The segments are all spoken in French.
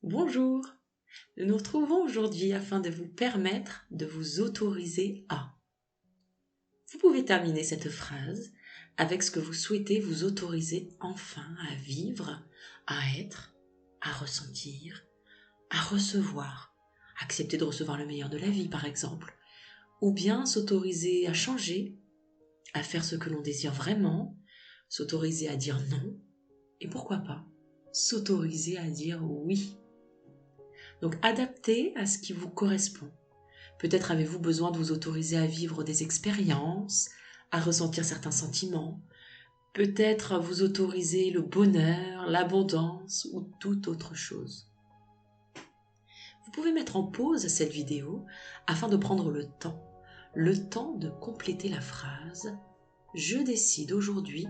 Bonjour, nous nous retrouvons aujourd'hui afin de vous permettre de vous autoriser à. Vous pouvez terminer cette phrase avec ce que vous souhaitez vous autoriser enfin à vivre, à être, à ressentir, à recevoir. Accepter de recevoir le meilleur de la vie par exemple, ou bien s'autoriser à changer, à faire ce que l'on désire vraiment, s'autoriser à dire non, et pourquoi pas, s'autoriser à dire oui. Donc adaptez à ce qui vous correspond. Peut-être avez-vous besoin de vous autoriser à vivre des expériences, à ressentir certains sentiments, peut-être vous autoriser le bonheur, l'abondance ou toute autre chose. Vous pouvez mettre en pause cette vidéo afin de prendre le temps de compléter la phrase « Je décide aujourd'hui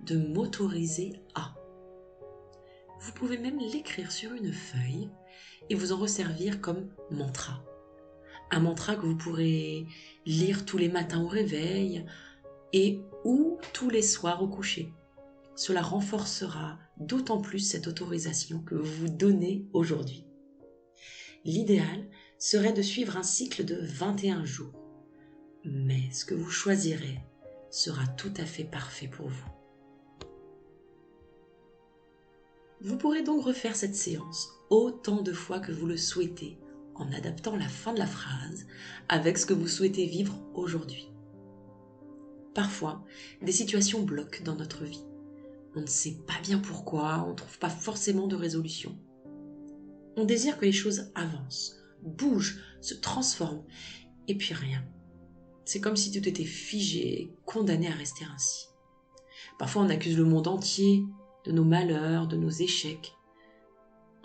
de m'autoriser à ». Vous pouvez même l'écrire sur une feuille et vous en resservir comme mantra. Un mantra que vous pourrez lire tous les matins au réveil et ou tous les soirs au coucher. Cela renforcera d'autant plus cette autorisation que vous vous donnez aujourd'hui. L'idéal serait de suivre un cycle de 21 jours. Mais ce que vous choisirez sera tout à fait parfait pour vous. Vous pourrez donc refaire cette séance autant de fois que vous le souhaitez en adaptant la fin de la phrase avec ce que vous souhaitez vivre aujourd'hui. Parfois, des situations bloquent dans notre vie. On ne sait pas bien pourquoi, on ne trouve pas forcément de résolution. On désire que les choses avancent, bougent, se transforment, et puis rien. C'est comme si tout était figé, condamné à rester ainsi. Parfois on accuse le monde entier de nos malheurs, de nos échecs.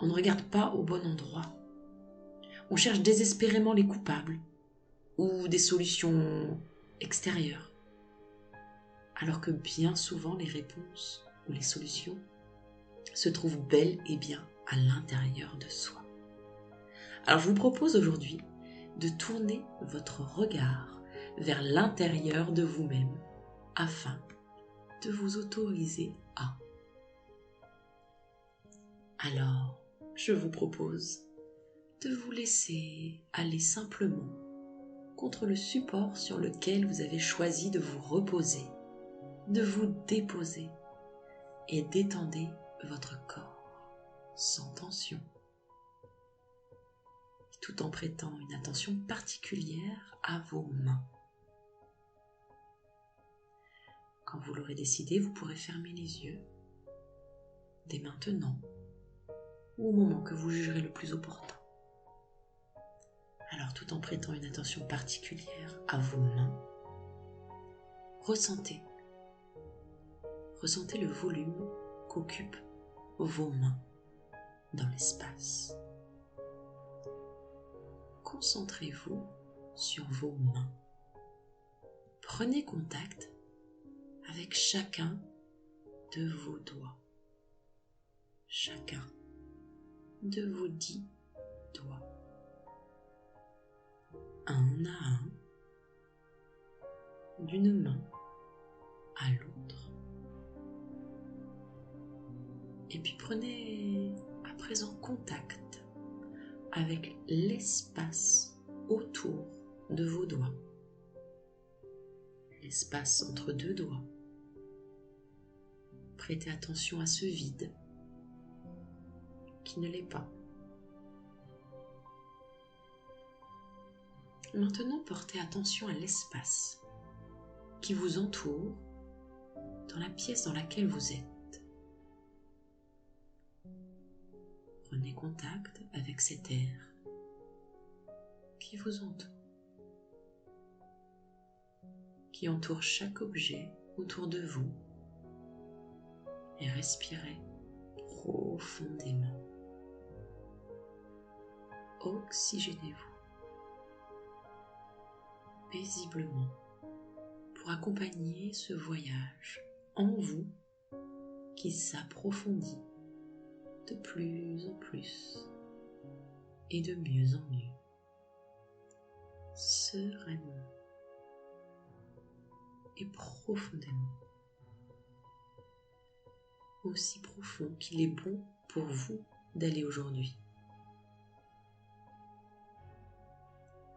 On ne regarde pas au bon endroit. On cherche désespérément les coupables ou des solutions extérieures. Alors que bien souvent les réponses ou les solutions se trouvent bel et bien à l'intérieur de soi. Alors je vous propose aujourd'hui de tourner votre regard vers l'intérieur de vous-même afin de vous autoriser à. Alors, je vous propose de vous laisser aller simplement contre le support sur lequel vous avez choisi de vous reposer, de vous déposer et détendez votre corps sans tension, tout en prêtant une attention particulière à vos mains. Quand vous l'aurez décidé, vous pourrez fermer les yeux dès maintenant ou au moment que vous jugerez le plus opportun. Alors, tout en prêtant une attention particulière à vos mains, ressentez le volume qu'occupent vos mains dans l'espace. Concentrez-vous sur vos mains. Prenez contact avec chacun de vos doigts, chacun de vos 10 doigts, un à un, d'une main à l'autre. Et puis prenez à présent contact avec l'espace autour de vos doigts, l'espace entre deux doigts. Prêtez attention à ce vide qui ne l'est pas. Maintenant, portez attention à l'espace qui vous entoure dans la pièce dans laquelle vous êtes. Prenez contact avec cet air qui vous entoure, qui entoure chaque objet autour de vous, et respirez profondément. Oxygénez-vous paisiblement pour accompagner ce voyage en vous qui s'approfondit de plus en plus et de mieux en mieux, sereinement et profondément, aussi profond qu'il est bon pour vous d'aller aujourd'hui.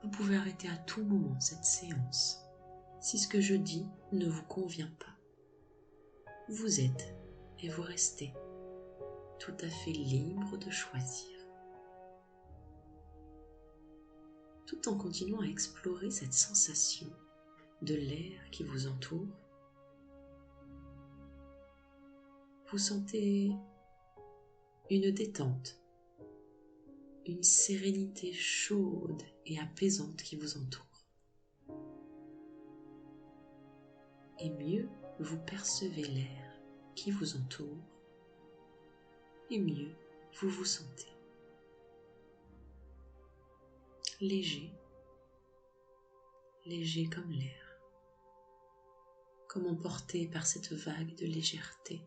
Vous pouvez arrêter à tout moment cette séance si ce que je dis ne vous convient pas. Vous êtes et vous restez tout à fait libre de choisir. Tout en continuant à explorer cette sensation de l'air qui vous entoure, vous sentez une détente, une sérénité chaude et apaisante qui vous entoure. Et mieux vous percevez l'air qui vous entoure, et mieux vous vous sentez. Léger, léger comme l'air, comme emporté par cette vague de légèreté,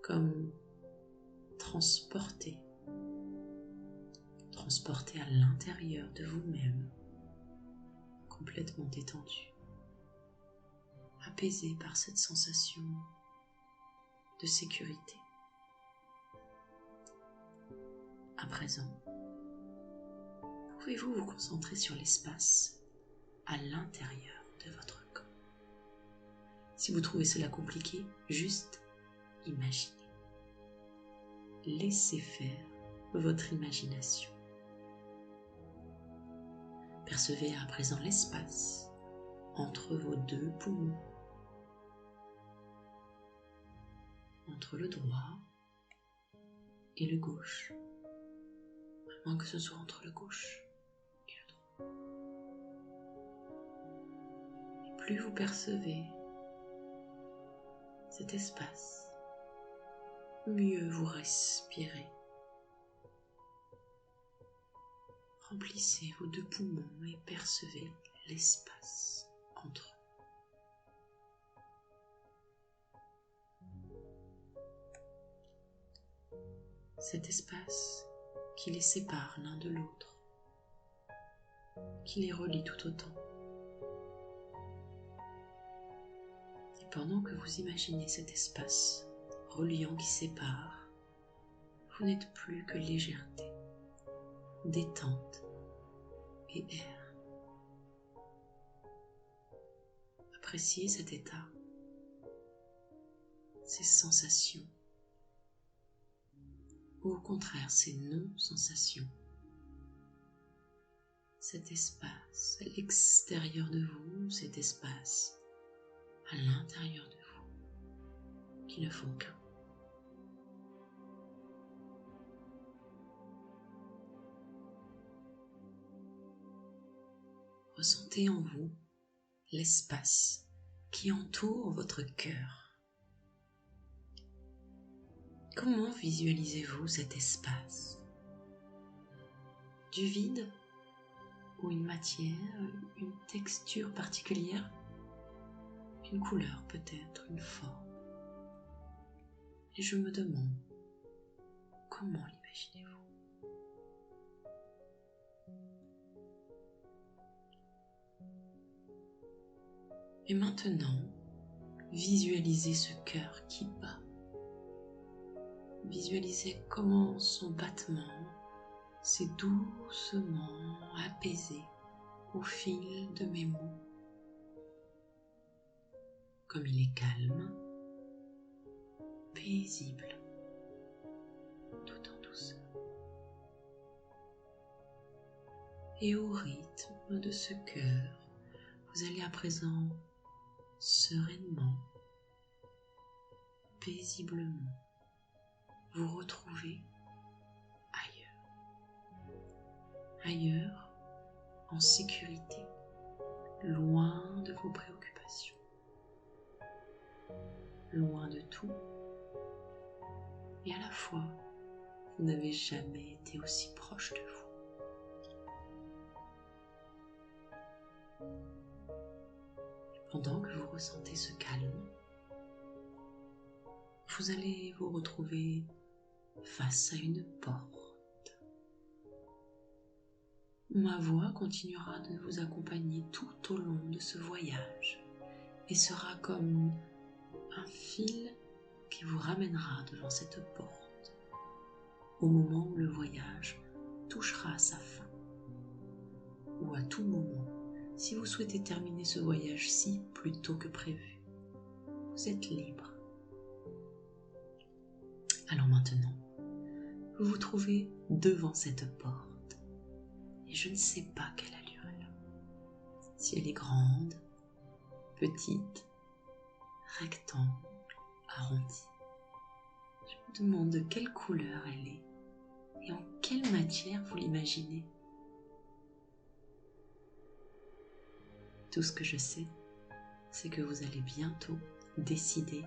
comme transporté à l'intérieur de vous-même, complètement détendu, apaisé par cette sensation de sécurité. À présent, pouvez-vous vous concentrer sur l'espace à l'intérieur de votre corps? Si vous trouvez cela compliqué, juste imaginez. Laissez faire votre imagination. Percevez à présent l'espace entre vos deux poumons, entre le droit et le gauche, à moins que ce soit entre le gauche et le droit. Et plus vous percevez cet espace, mieux vous respirez. Remplissez vos deux poumons et percevez l'espace entre eux. Cet espace qui les sépare l'un de l'autre, qui les relie tout autant. Et pendant que vous imaginez cet espace reliant qui sépare, vous n'êtes plus que légèreté, détente et air. Appréciez cet état, ces sensations, ou au contraire ces non-sensations. Cet espace à l'extérieur de vous, cet espace à l'intérieur de vous, qui ne font qu'un. Ressentez en vous l'espace qui entoure votre cœur. Comment visualisez-vous cet espace? Du vide ou une matière, une texture particulière, une couleur peut-être, une forme. Et je me demande, comment l'imaginez-vous? Et maintenant, visualisez ce cœur qui bat. Visualisez comment son battement s'est doucement apaisé au fil de mes mots. Comme il est calme, paisible, tout en douceur. Et au rythme de ce cœur, vous allez à présent sereinement, paisiblement, vous retrouver ailleurs, en sécurité, loin de vos préoccupations, loin de tout, et à la fois, vous n'avez jamais été aussi proche de vous. Pendant que vous ressentez ce calme, vous allez vous retrouver face à une porte. Ma voix continuera de vous accompagner tout au long de ce voyage et sera comme un fil qui vous ramènera devant cette porte au moment où le voyage touchera à sa fin. ou à tout moment, si vous souhaitez terminer ce voyage-ci plus tôt que prévu. Vous êtes libre. Alors maintenant, vous vous trouvez devant cette porte et je ne sais pas quelle allure elle a. Si elle est grande, petite, rectangle, arrondie. Je me demande de quelle couleur elle est et en quelle matière vous l'imaginez. Tout ce que je sais, c'est que vous allez bientôt décider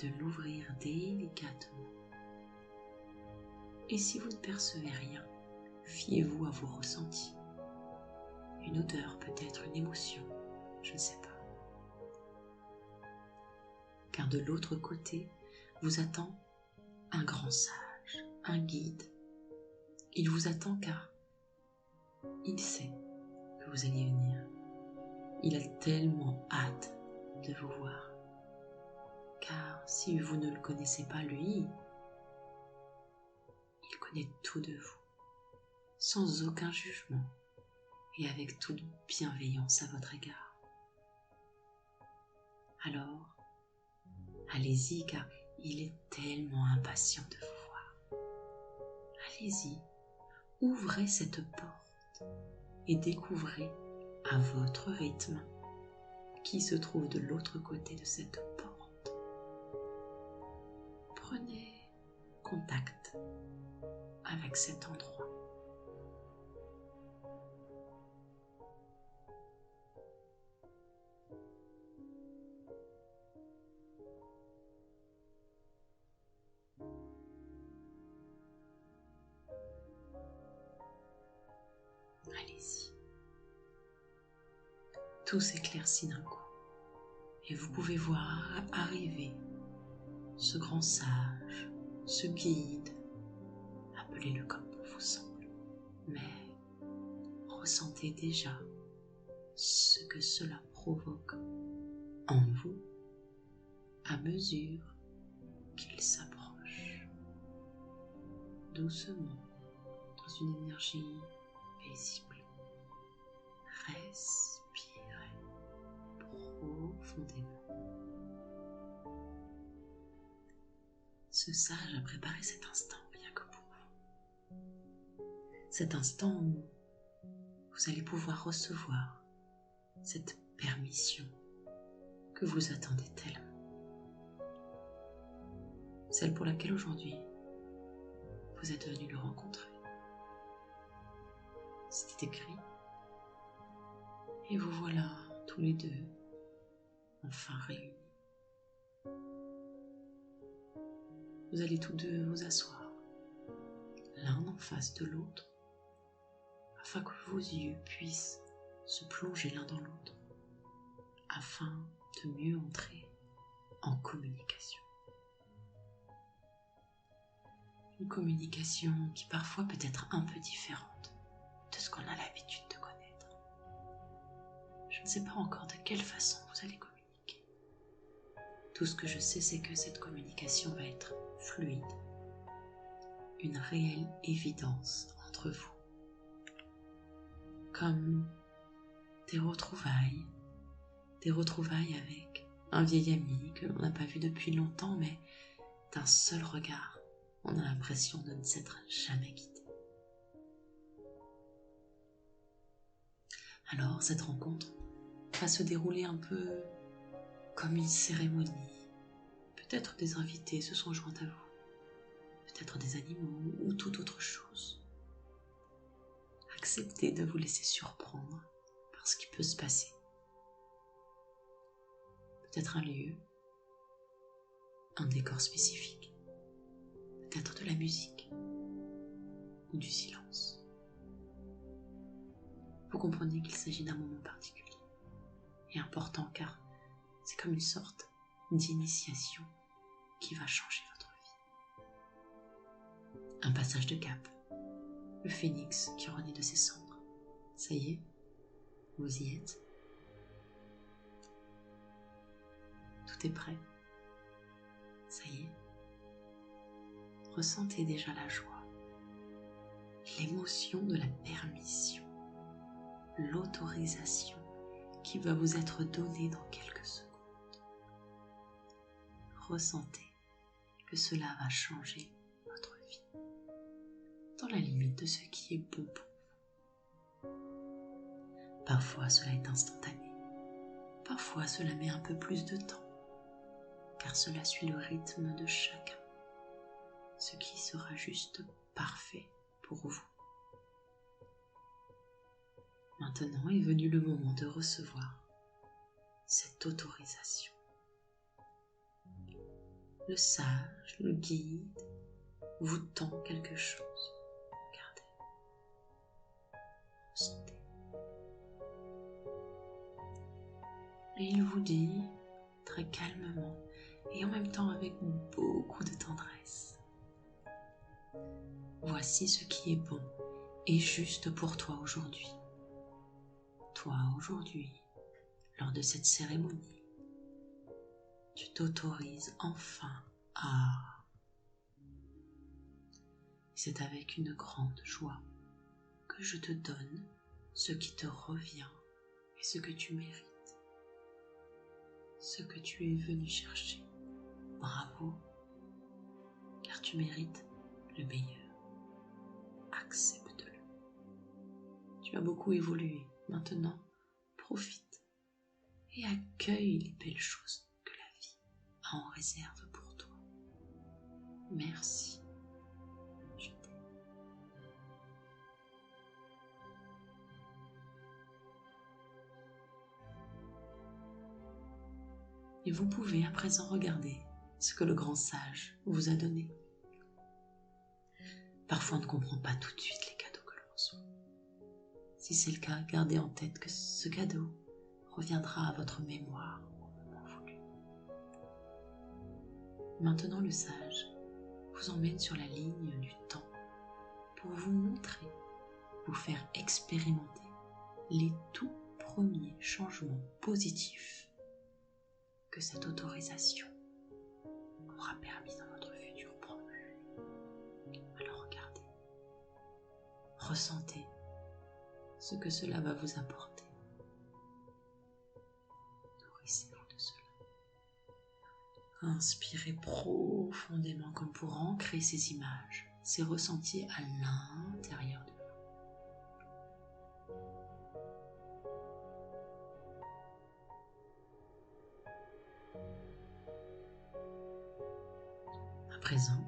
de l'ouvrir délicatement. Et si vous ne percevez rien, fiez-vous à vos ressentis. Une odeur, peut-être une émotion, je ne sais pas. Car de l'autre côté, vous attend un grand sage, un guide. Il vous attend car il sait que vous alliez venir. Il a tellement hâte de vous voir. Car si vous ne le connaissez pas, lui, il connaît tout de vous, sans aucun jugement et avec toute bienveillance à votre égard. Alors, allez-y car il est tellement impatient de vous voir. Allez-y, ouvrez cette porte et découvrez à votre rythme qui se trouve de l'autre côté de cette porte. Prenez contact avec cet endroit. Allez-y. Tout s'éclaircit d'un coup et vous pouvez voir arriver ce grand sage, ce guide, appelez-le comme bon vous semble, mais ressentez déjà ce que cela provoque en vous à mesure qu'il s'approche doucement dans une énergie paisible. Respirez profondément. Ce sage a préparé cet instant rien que pour vous. Cet instant où vous allez pouvoir recevoir cette permission que vous attendez tellement. Celle pour laquelle aujourd'hui vous êtes venu le rencontrer. C'était écrit et vous voilà tous les deux enfin réunis. Vous allez tous deux vous asseoir, l'un en face de l'autre, afin que vos yeux puissent se plonger l'un dans l'autre, afin de mieux entrer en communication. Une communication qui parfois peut être un peu différente de ce qu'on a l'habitude de connaître. Je ne sais pas encore de quelle façon vous allez communiquer. Tout ce que je sais, c'est que cette communication va être fluide, une réelle évidence entre vous, comme des retrouvailles avec un vieil ami que l'on n'a pas vu depuis longtemps, mais d'un seul regard, on a l'impression de ne s'être jamais quitté. Alors, cette rencontre va se dérouler un peu comme une cérémonie. Peut-être des invités se sont joints à vous, peut-être des animaux ou toute autre chose. Acceptez de vous laisser surprendre par ce qui peut se passer. Peut-être un lieu, un décor spécifique, peut-être de la musique ou du silence. Vous comprenez qu'il s'agit d'un moment particulier et important car c'est comme une sorte d'initiation qui va changer votre vie. Un passage de cap, le phénix qui renaît de ses cendres. Ça y est, vous y êtes. Tout est prêt. Ça y est. Ressentez déjà la joie, l'émotion de la permission, l'autorisation qui va vous être donnée dans quelques secondes. Ressentez que cela va changer votre vie, dans la limite de ce qui est bon pour vous. Parfois cela est instantané, parfois cela met un peu plus de temps, car cela suit le rythme de chacun, ce qui sera juste parfait pour vous. Maintenant est venu le moment de recevoir cette autorisation. Le sage, le guide, vous tend quelque chose. Regardez, ressentez. Et il vous dit, très calmement, et en même temps avec beaucoup de tendresse, voici ce qui est bon et juste pour toi aujourd'hui. Toi aujourd'hui, lors de cette cérémonie, tu t'autorises enfin à... C'est avec une grande joie que je te donne ce qui te revient et ce que tu mérites, ce que tu es venu chercher. Bravo, car tu mérites le meilleur. Accepte-le. Tu as beaucoup évolué. Maintenant, profite et accueille les belles choses que la vie a en réserve pour toi. Merci. Je t'aime. Et vous pouvez à présent regarder ce que le grand sage vous a donné. Parfois on ne comprend pas tout de suite les cadeaux que l'on reçoit. Si c'est le cas, gardez en tête que ce cadeau reviendra à votre mémoire au moment voulu. Maintenant le sage vous emmène sur la ligne du temps pour vous montrer, vous faire expérimenter les tout premiers changements positifs que cette autorisation aura permis dans votre futur proche. Alors regardez, ressentez ce que cela va vous apporter. Nourrissez-vous de cela. Inspirez profondément comme pour ancrer ces images, ces ressentis à l'intérieur de vous. À présent,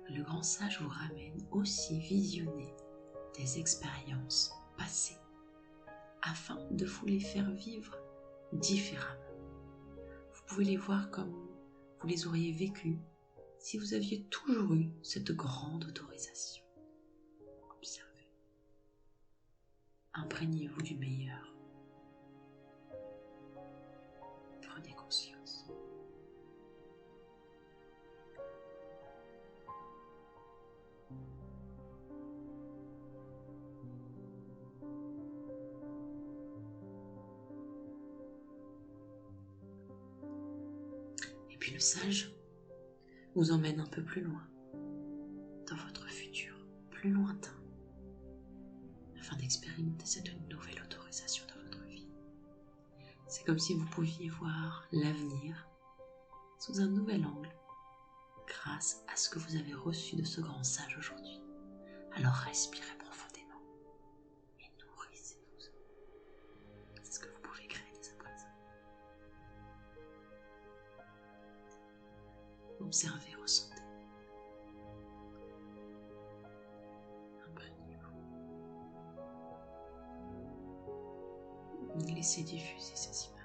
le grand sage vous ramène aussi visionner des expériences passées afin de vous les faire vivre différemment. Vous pouvez les voir comme vous les auriez vécues si vous aviez toujours eu cette grande autorisation. Observez. Imprégnez-vous du meilleur. Prenez conscience. Et puis le sage vous emmène un peu plus loin, dans votre futur, plus lointain, afin d'expérimenter cette nouvelle autorisation dans votre vie. C'est comme si vous pouviez voir l'avenir sous un nouvel angle, grâce à ce que vous avez reçu de ce grand sage aujourd'hui. Alors respirez profondément et nourrissez-vous. C'est ce que vous pouvez créer dès à présent. Observez, ressentez. Imprégnez-vous. Laissez diffuser ces images.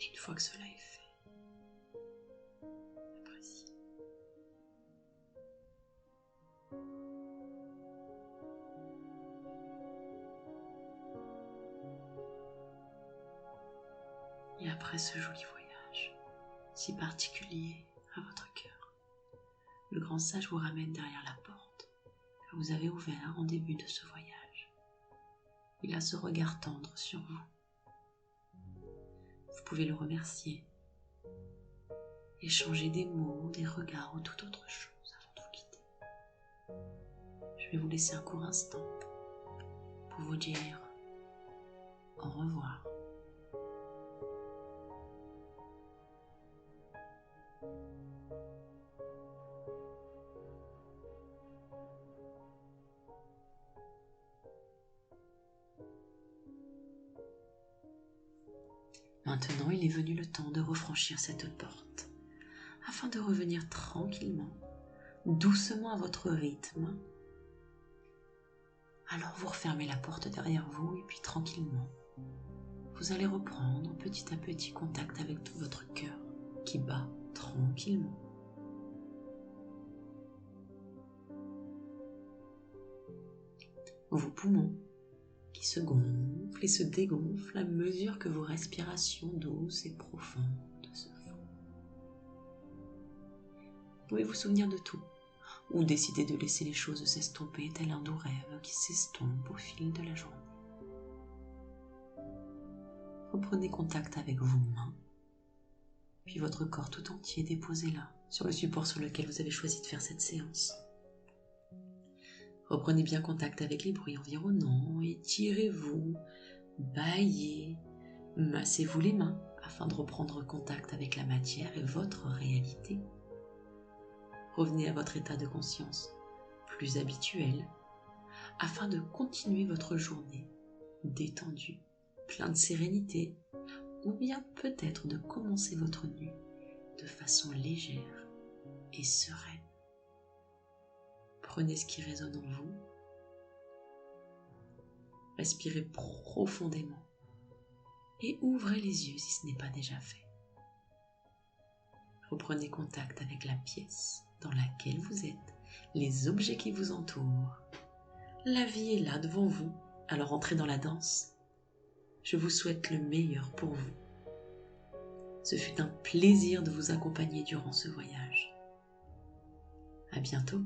Et une fois que cela est fait, appréciez. Et après ce joli voyage, si particulier à votre cœur, le grand sage vous ramène derrière la porte que vous avez ouverte en début de ce voyage. Il a ce regard tendre sur vous. Vous pouvez le remercier, échanger des mots, des regards ou toute autre chose avant de vous quitter. Je vais vous laisser un court instant pour vous dire au revoir. Maintenant, il est venu le temps de refranchir cette porte, afin de revenir tranquillement, doucement à votre rythme. Alors vous refermez la porte derrière vous et puis tranquillement, vous allez reprendre petit à petit contact avec tout votre cœur qui bat tranquillement. Vos poumons qui se gonflent et se dégonflent à mesure que vos respirations douces et profondes se font. Vous pouvez vous souvenir de tout, ou décider de laisser les choses s'estomper tel un doux rêve qui s'estompe au fil de la journée. Reprenez contact avec vos mains, puis votre corps tout entier déposé là, sur le support sur lequel vous avez choisi de faire cette séance. Reprenez bien contact avec les bruits environnants, étirez-vous, bâillez, massez-vous les mains afin de reprendre contact avec la matière et votre réalité. Revenez à votre état de conscience plus habituel afin de continuer votre journée détendue, plein de sérénité, ou bien peut-être de commencer votre nuit de façon légère et sereine. Prenez ce qui résonne en vous, respirez profondément et ouvrez les yeux si ce n'est pas déjà fait. Reprenez contact avec la pièce dans laquelle vous êtes, les objets qui vous entourent. La vie est là devant vous, alors entrez dans la danse. Je vous souhaite le meilleur pour vous. Ce fut un plaisir de vous accompagner durant ce voyage. À bientôt.